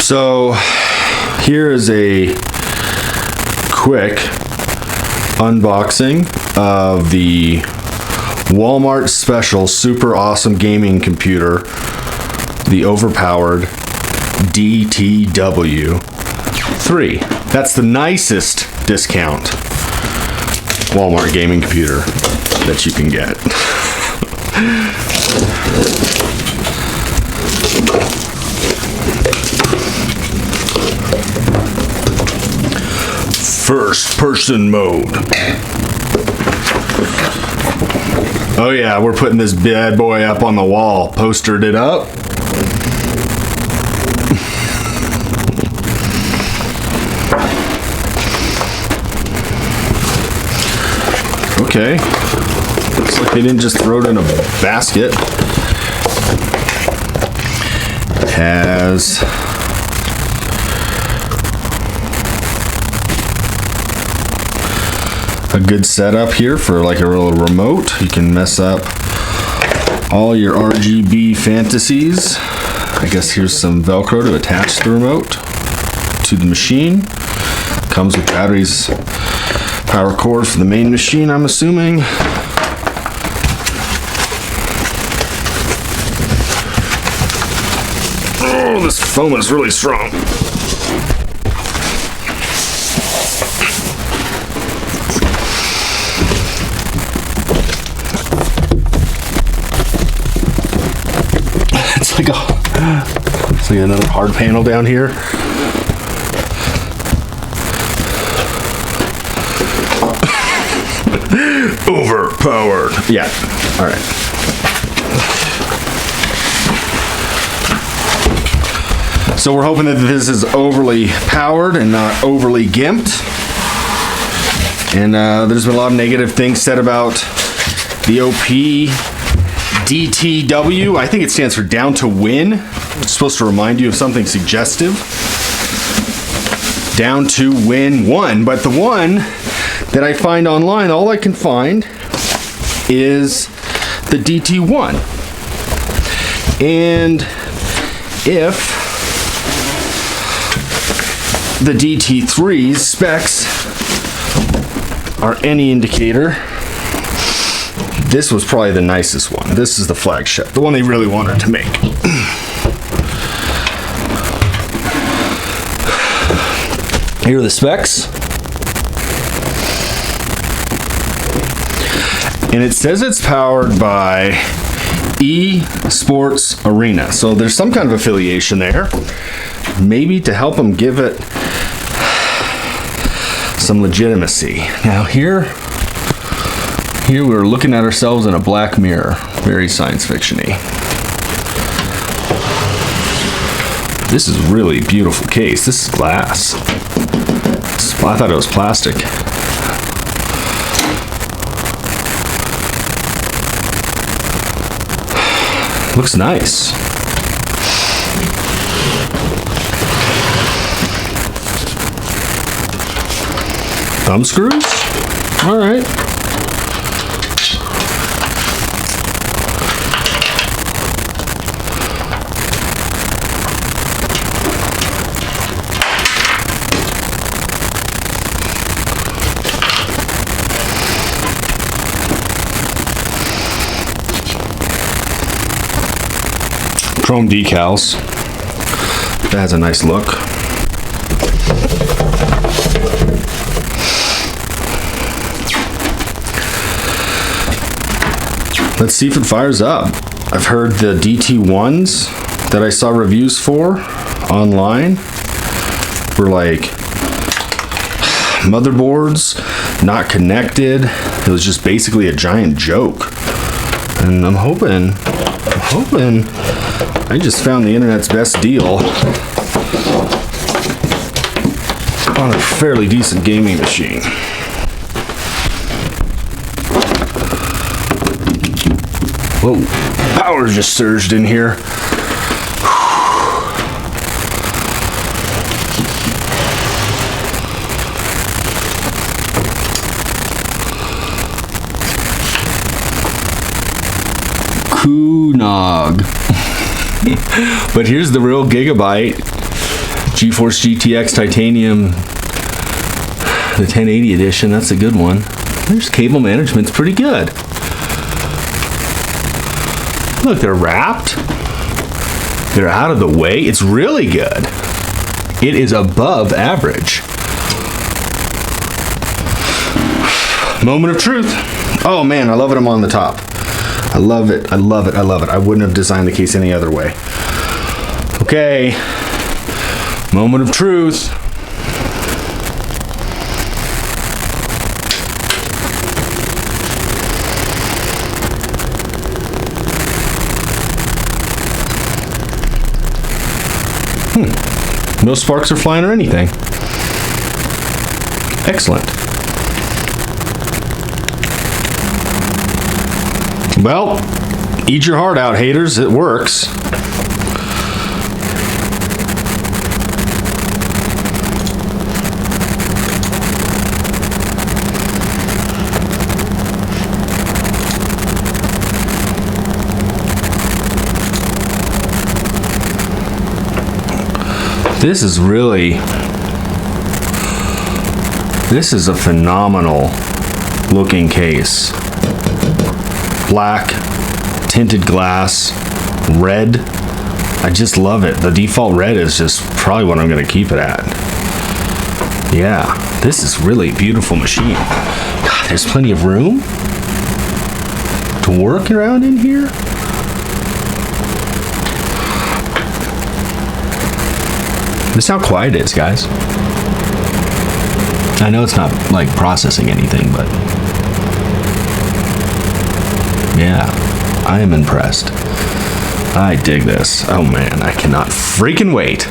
So here is a quick unboxing of the Walmart special super awesome gaming computer, the Overpowered DTW3. That's the nicest discount Walmart gaming computer that you can get. First person mode. Oh yeah, we're putting this bad boy up on the wall. Postered it up. Okay. Looks like they didn't just throw it in a basket. It has a good setup here for like a little remote. You can mess up all your RGB fantasies. I guess here's some Velcro to attach the remote to the machine. Comes with batteries, power cord for the main machine, I'm assuming. Oh, this foam is really strong. It's like another hard panel down here. Overpowered. Yeah. All right. So we're hoping that this is overly powered and not overly gimped. And there's been a lot of negative things said about the OP DTW. I think it stands for down to win. It's supposed to remind you of something suggestive. Down to win 1. But the one that I find online, all I can find is the DT1. And if the DT3's specs are any indicator, this was probably the nicest one. This is the flagship, the one they really wanted to make. Here are the specs. And it says it's powered by eSports Arena. So there's some kind of affiliation there. Maybe to help them give it some legitimacy. Now here we're looking at ourselves in a black mirror. Very science fiction-y. This is really beautiful case. This is glass. I thought it was plastic. Looks nice. Thumb screws? All right. Chrome decals. That has a nice look. Let's see if it fires up. I've heard the DT1s that I saw reviews for online were like motherboards not connected. It was just basically a giant joke. And I'm hoping I just found the internet's best deal on a fairly decent gaming machine. Whoa, power just surged in here. Coonog. But here's the real gigabyte GeForce GTX Titanium, the 1080 edition, that's a good one. There's cable management's pretty good. Look, they're wrapped. They're out of the way. It's really good. It is above average. Moment of truth. Oh man, I love it. I'm on the top. I love it. I love it. I love it. I wouldn't have designed the case any other way. Okay. Moment of truth. No sparks are flying or anything. Excellent. Well, eat your heart out, haters. It works. This is a phenomenal looking case. Black, tinted glass, red. I just love it. The default red is just probably what I'm gonna keep it at. Yeah, this is really a beautiful machine. God, there's plenty of room to work around in here. This is how quiet it is, guys. I know it's not like processing anything, but yeah, I am impressed. I dig this. Oh man, I cannot freaking wait.